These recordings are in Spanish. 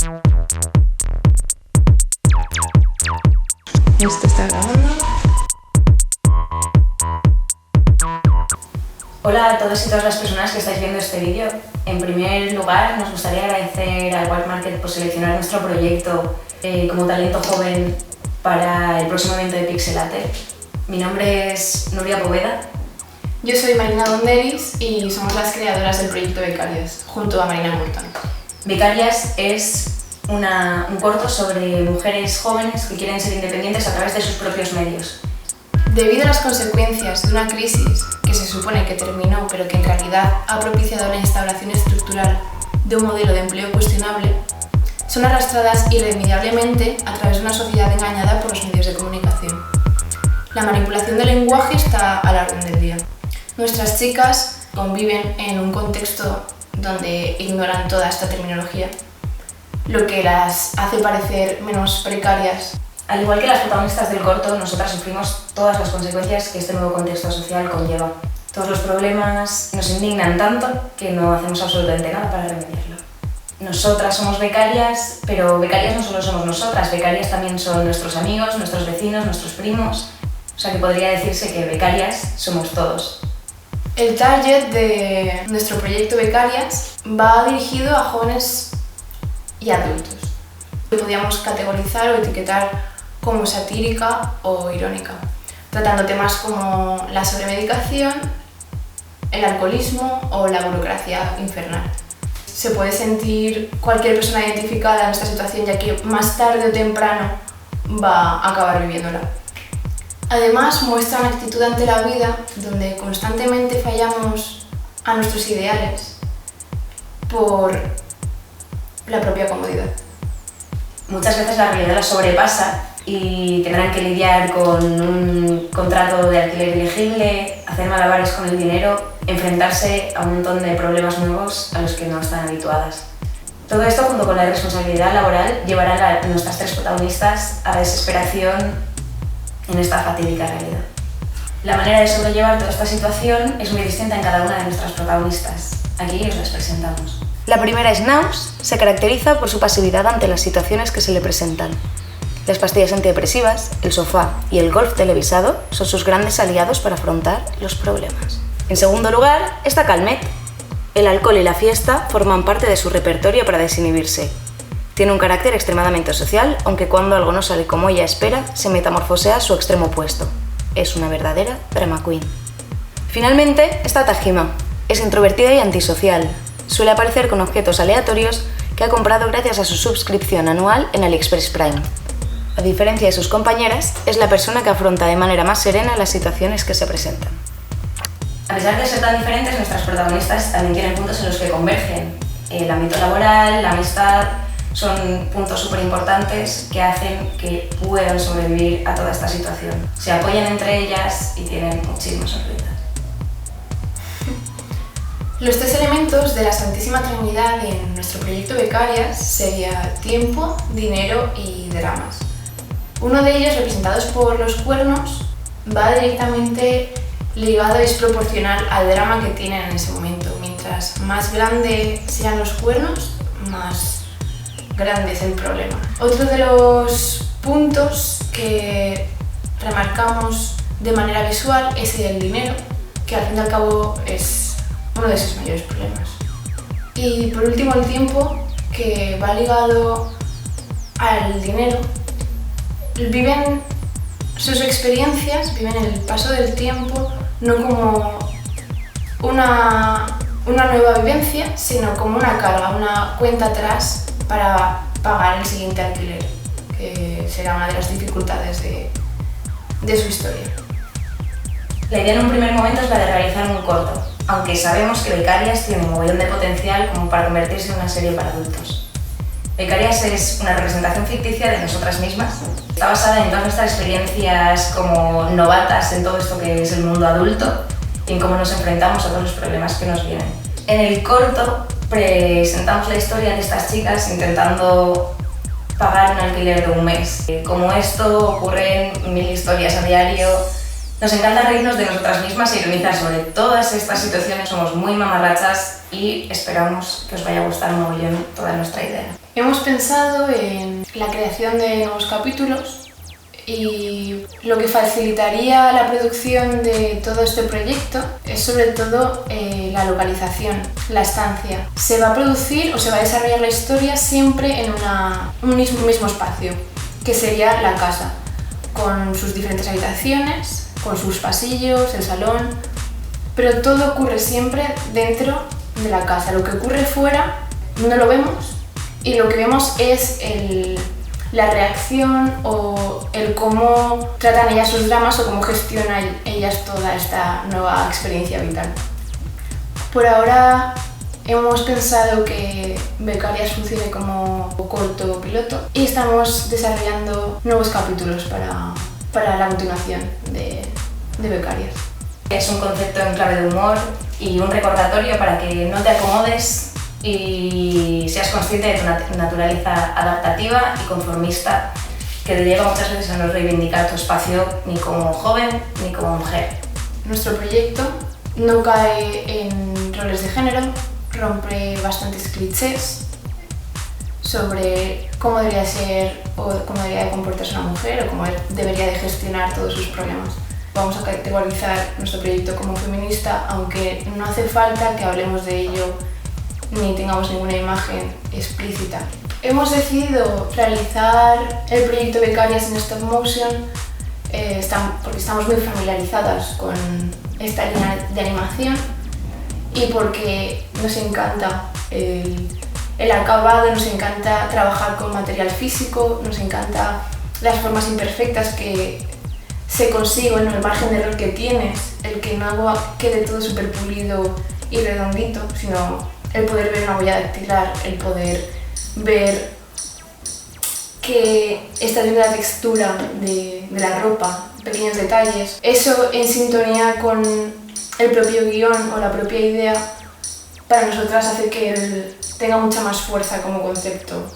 Esto está grabando. Hola a todos y todas las personas que estáis viendo este vídeo. En primer lugar, nos gustaría agradecer al White Market por seleccionar nuestro proyecto como talento joven para el próximo evento de Pixelate. Mi nombre es Nuria Poveda. Yo soy Marina Bonderis y somos las creadoras del proyecto Becarias, junto a Marina Moulton. Becarias es un corto sobre mujeres jóvenes que quieren ser independientes a través de sus propios medios. Debido a las consecuencias de una crisis que se supone que terminó, pero que en realidad ha propiciado la instauración estructural de un modelo de empleo cuestionable, son arrastradas irremediablemente a través de una sociedad engañada por los medios de comunicación. La manipulación del lenguaje está a la orden del día. Nuestras chicas conviven en un contexto donde ignoran toda esta terminología, lo que las hace parecer menos precarias. Al igual que las protagonistas del corto, nosotras sufrimos todas las consecuencias que este nuevo contexto social conlleva. Todos los problemas nos indignan tanto que no hacemos absolutamente nada para remediarlo. Nosotras somos becarias, pero becarias no solo somos nosotras, becarias también son nuestros amigos, nuestros vecinos, nuestros primos. O sea que podría decirse que becarias somos todos. El target de nuestro proyecto Becarias va dirigido a jóvenes y adultos. Podríamos categorizar o etiquetar como satírica o irónica, tratando temas como la sobremedicación, el alcoholismo o la burocracia infernal. Se puede sentir cualquier persona identificada en esta situación, ya que más tarde o temprano va a acabar viviéndola. Además, muestra una actitud ante la vida donde constantemente fallamos a nuestros ideales por la propia comodidad. Muchas veces la realidad los sobrepasa y tendrán que lidiar con un contrato de alquiler elegible, hacer malabares con el dinero, enfrentarse a un montón de problemas nuevos a los que no están habituadas. Todo esto, junto con la responsabilidad laboral, llevará a nuestras tres protagonistas a la desesperación en esta fatídica realidad. La manera de sobrellevar toda esta situación es muy distinta en cada una de nuestras protagonistas. Aquí os las presentamos. La primera es Naus. Se caracteriza por su pasividad ante las situaciones que se le presentan. Las pastillas antidepresivas, el sofá y el golf televisado son sus grandes aliados para afrontar los problemas. En segundo lugar está Calmet. El alcohol y la fiesta forman parte de su repertorio para desinhibirse. Tiene un carácter extremadamente social, aunque cuando algo no sale como ella espera, se metamorfosea a su extremo opuesto. Es una verdadera drama queen. Finalmente está Tajima. Es introvertida y antisocial. Suele aparecer con objetos aleatorios que ha comprado gracias a su suscripción anual en AliExpress Prime. A diferencia de sus compañeras, es la persona que afronta de manera más serena las situaciones que se presentan. A pesar de ser tan diferentes, nuestras protagonistas también tienen puntos en los que convergen. El ámbito laboral, la amistad, son puntos súper importantes que hacen que puedan sobrevivir a toda esta situación. Se apoyan entre ellas y tienen muchísimas sonrisas. Los tres elementos de la Santísima Trinidad en nuestro proyecto Becarias sería tiempo, dinero y dramas. Uno de ellos, representados por los cuernos, va directamente ligado y es proporcional al drama que tienen en ese momento. Mientras más grande sean los cuernos, más grande es el problema. Otro de los puntos que remarcamos de manera visual es el dinero, que al fin y al cabo es uno de sus mayores problemas. Y por último el tiempo, que va ligado al dinero. Viven sus experiencias, viven el paso del tiempo no como una nueva vivencia, sino como una carga, una cuenta atrás para pagar el siguiente alquiler, que será una de las dificultades de su historia. La idea en un primer momento es la de realizar un corto, aunque sabemos que Becarias tiene un mogollón de potencial como para convertirse en una serie para adultos. Becarias es una representación ficticia de nosotras mismas. Está basada en todas nuestras experiencias como novatas en todo esto que es el mundo adulto y en cómo nos enfrentamos a todos los problemas que nos vienen. En el corto presentamos la historia de estas chicas intentando pagar un alquiler de un mes. Como esto ocurren 1000 historias a diario Nos encanta reírnos de nosotras mismas e ironizar sobre todas estas situaciones. Somos muy mamarrachas y esperamos que os vaya a gustar mogollón toda nuestra idea. Hemos pensado en la creación de nuevos capítulos y lo que facilitaría la producción de todo este proyecto es sobre todo la localización, la estancia. Se va a producir o se va a desarrollar la historia siempre en un mismo espacio, que sería la casa, con sus diferentes habitaciones, con sus pasillos, el salón, pero todo ocurre siempre dentro de la casa. Lo que ocurre fuera no lo vemos y lo que vemos es la reacción o el cómo tratan ellas sus dramas o cómo gestionan ellas toda esta nueva experiencia vital. Por ahora hemos pensado que Becarias funcione como corto piloto y estamos desarrollando nuevos capítulos para la continuación de Becarias. Es un concepto en clave de humor y un recordatorio para que no te acomodes y seas consciente de tu naturaleza adaptativa y conformista que te lleva muchas veces a no reivindicar tu espacio ni como joven ni como mujer. Nuestro proyecto no cae en roles de género, rompe bastantes clichés sobre cómo debería ser o cómo debería de comportarse una mujer o cómo debería de gestionar todos sus problemas. Vamos a categorizar nuestro proyecto como feminista, aunque no hace falta que hablemos de ello ni tengamos ninguna imagen explícita. Hemos decidido realizar el proyecto Becarias en stop motion porque estamos muy familiarizadas con esta línea de animación y porque nos encanta el acabado, nos encanta trabajar con material físico, nos encanta las formas imperfectas que se consiguen en el margen de error que tienes, el que no quede todo súper pulido y redondito, sino el poder ver una huella dactilar, el poder ver que esta es la textura de la ropa, pequeños detalles. Eso en sintonía con el propio guión o la propia idea, para nosotras hace que él tenga mucha más fuerza como concepto.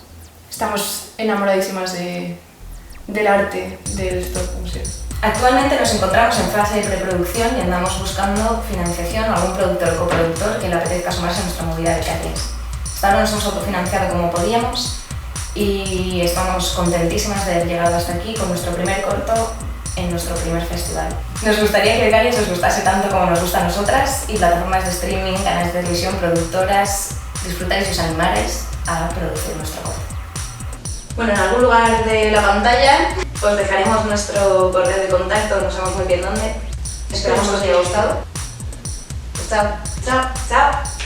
Estamos enamoradísimas del arte del stop motion. Actualmente nos encontramos en fase de preproducción y andamos buscando financiación o algún productor o coproductor que le apetezca sumarse a nuestra movida de Becarias. Hasta ahora nos hemos autofinanciado como podíamos y estamos contentísimas de haber llegado hasta aquí con nuestro primer corto en nuestro primer festival. Nos gustaría que Becarias os gustase tanto como nos gusta a nosotras y plataformas de streaming, canales de televisión, productoras, disfrutáis y os animaréis a producir nuestro corto. Bueno, en algún lugar de la pantalla os dejaremos nuestro correo de contacto, no sabemos muy bien dónde. Esperamos que os haya gustado. Pues chao. Chao. Chao.